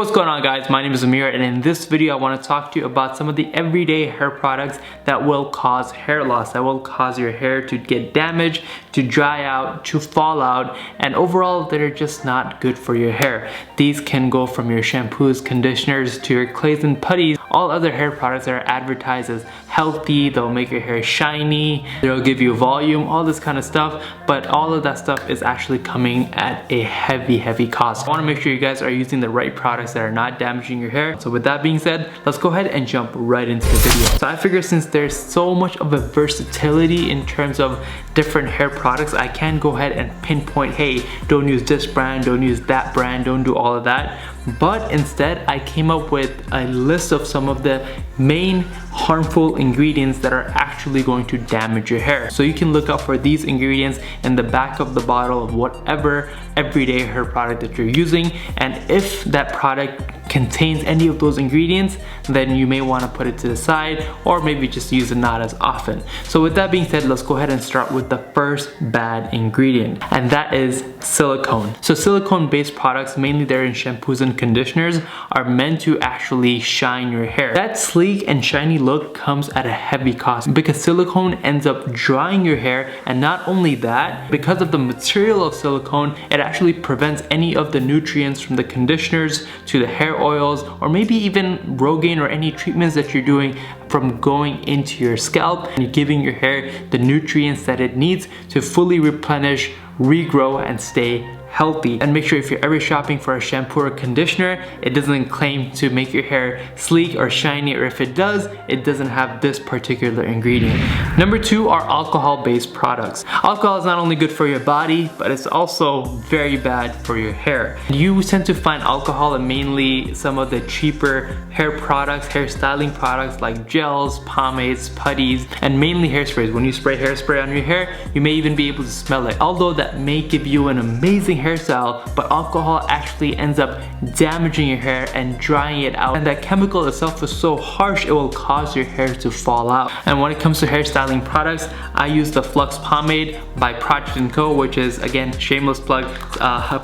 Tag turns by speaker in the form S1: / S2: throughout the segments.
S1: what's going on guys? My name is Amir, and in this video I want to talk to you about some of the everyday hair products that will cause hair loss, that will cause your hair to get damaged, to dry out, to fall out, and overall that are just not good for your hair. These can go from your shampoos, conditioners, to your clays and putties, all other hair products that are advertised as healthy. They'll make your hair shiny, they'll give you volume, all this kind of stuff, but all of that stuff is actually coming at a heavy cost. I want to make sure you guys are using the right products that are not damaging your hair. So with that being said, let's go ahead and jump right into the video. So I figure since there's so much of a versatility in terms of different hair products, I can go ahead and pinpoint, hey, don't use this brand, don't use that brand, don't do all of that. But instead, I came up with a list of some of the main harmful ingredients that are actually going to damage your hair. So you can look out for these ingredients in the back of the bottle of whatever everyday hair product that you're using. And if that product contains any of those ingredients, then you may want to put it to the side, or maybe just use it not as often. So with that being said, let's go ahead and start with the first bad ingredient, and that is silicone. So silicone based products, mainly they're in shampoos and conditioners, are meant to actually shine your hair. That sleek and shiny look comes at a heavy cost because silicone ends up drying your hair, and not only that, because of the material of silicone, it actually prevents any of the nutrients from the conditioners to the hair oils, or maybe even Rogaine or any treatments that you're doing, from going into your scalp and giving your hair the nutrients that it needs to fully replenish, regrow, and stay healthy. And make sure if you're ever shopping for a shampoo or conditioner, it doesn't claim to make your hair sleek or shiny, or if it does, it doesn't have this particular ingredient. Number two are alcohol-based products. Alcohol is not only good for your body, but it's also very bad for your hair. You tend to find alcohol in mainly some of the cheaper hair products, hair styling products like gels, pomades, putties, and mainly hairsprays. When you spray hairspray on your hair, you may even be able to smell it. Although that may give you an amazing hairstyle, but alcohol actually ends up damaging your hair and drying it out, and that chemical itself is so harsh it will cause your hair to fall out. And when it comes to hairstyling products, I use the Flux pomade by Project & Co, which is, again, shameless plug,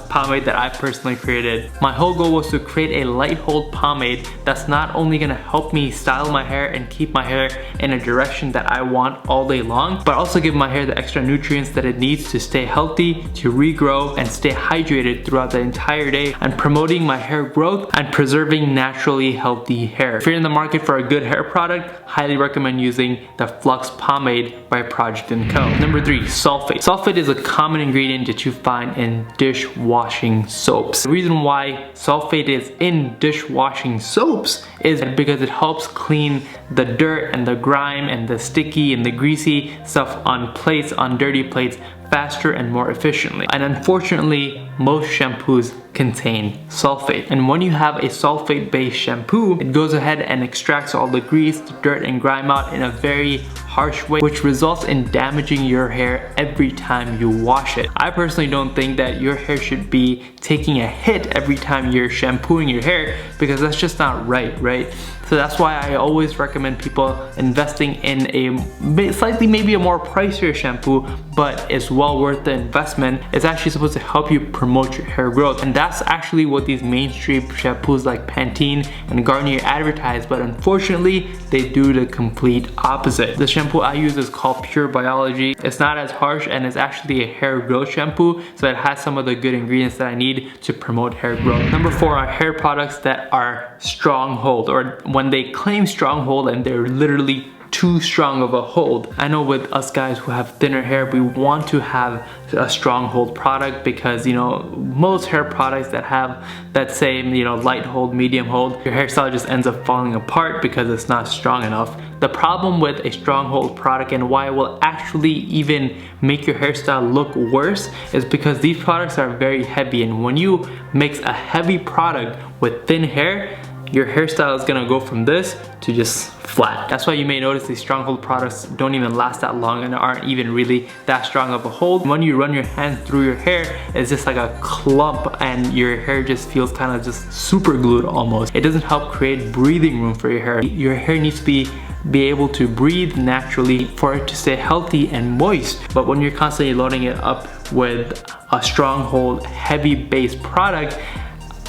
S1: pomade that I personally created. My whole goal was to create a light hold pomade that's not only gonna help me style my hair and keep my hair in a direction that I want all day long, but also give my hair the extra nutrients that it needs to stay healthy, to regrow, and stay hydrated throughout the entire day, and promoting my hair growth and preserving naturally healthy hair. If you're in the market for a good hair product, highly recommend using the Flux pomade by Project & Co. Number three, sulfate. Sulfate is a common ingredient that you find in dishwashing soaps. The reason why sulfate is in dishwashing soaps is because it helps clean the dirt and the grime and the sticky and the greasy stuff on plates, on dirty plates, faster and more efficiently. And unfortunately, most shampoos contain sulfate. And when you have a sulfate based shampoo, it goes ahead and extracts all the grease, the dirt, and grime out in a very harsh way, which results in damaging your hair every time you wash it. I personally don't think that your hair should be taking a hit every time you're shampooing your hair, because that's just not right? So that's why I always recommend people investing in a slightly maybe a more pricier shampoo, but it's well worth the investment. It's actually supposed to help you promote your hair growth, and that's actually what these mainstream shampoos like Pantene and Garnier advertise, but unfortunately they do the complete opposite. The shampoo I use is called Pure Biology. It's not as harsh, and it's actually a hair growth shampoo, so it has some of the good ingredients that I need to promote hair growth. Number four are hair products that are Stronghold, or when they claim Stronghold and they're literally too strong of a hold. I know with us guys who have thinner hair, we want to have a Stronghold product, because most hair products that have that same light hold, medium hold, your hairstyle just ends up falling apart because it's not strong enough. The problem with a Stronghold product, and why it will actually even make your hairstyle look worse, is because these products are very heavy, and when you mix a heavy product with thin hair, your hairstyle is gonna go from this to just flat. That's why you may notice these Stronghold products don't even last that long and aren't even really that strong of a hold. When you run your hands through your hair, it's just like a clump, and your hair just feels kind of just super glued almost. It doesn't help create breathing room for your hair. Your hair needs to be able to breathe naturally for it to stay healthy and moist. But when you're constantly loading it up with a Stronghold heavy base product,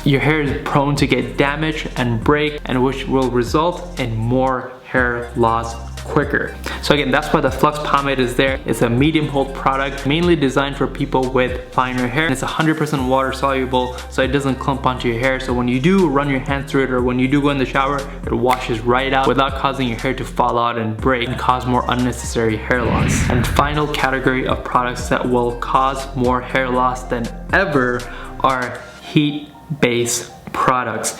S1: your hair is prone to get damaged and break, and which will result in more hair loss quicker. So again, that's why the Flux Pomade is there. It's a medium hold product, mainly designed for people with finer hair. And it's 100% water soluble, so it doesn't clump onto your hair. So when you do run your hands through it, or when you do go in the shower, it washes right out without causing your hair to fall out and break and cause more unnecessary hair loss. And final category of products that will cause more hair loss than ever are heat-based products.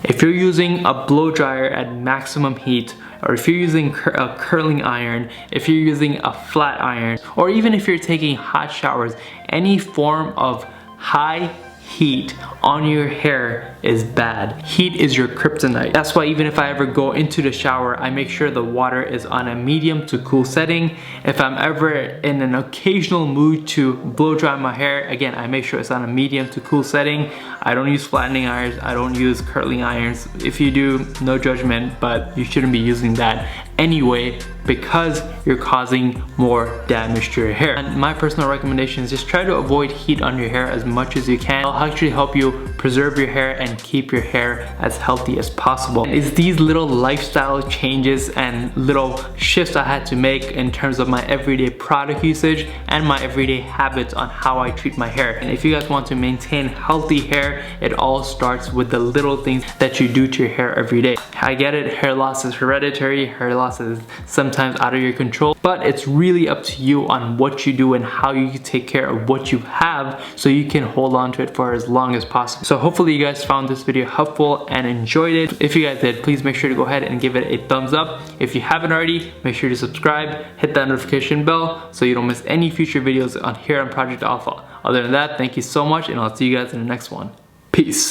S1: If you're using a blow dryer at maximum heat, or if you're using a curling iron, if you're using a flat iron, or even if you're taking hot showers, any form of high heat on your hair is bad. Heat is your kryptonite. That's why even if I ever go into the shower, I make sure the water is on a medium to cool setting. If I'm ever in an occasional mood to blow dry my hair, again, I make sure it's on a medium to cool setting. I don't use flattening irons, I don't use curling irons. If you do, no judgment, but you shouldn't be using that anyway, because you're causing more damage to your hair. And my personal recommendation is just try to avoid heat on your hair as much as you can. It'll actually help you preserve your hair and keep your hair as healthy as possible. It's these little lifestyle changes and little shifts I had to make in terms of my everyday product usage and my everyday habits on how I treat my hair. And if you guys want to maintain healthy hair, it all starts with the little things that you do to your hair every day. I get it, hair loss is hereditary, hair loss is sometimes out of your control, but it's really up to you on what you do and how you take care of what you have so you can hold on to it for as long as possible. So hopefully you guys found this video helpful and enjoyed it. If you guys did, please make sure to go ahead and give it a thumbs up. If you haven't already, make sure to subscribe, hit that notification bell so you don't miss any future videos on here on Project Alpha. Other than that, thank you so much, and I'll see you guys in the next one. Peace.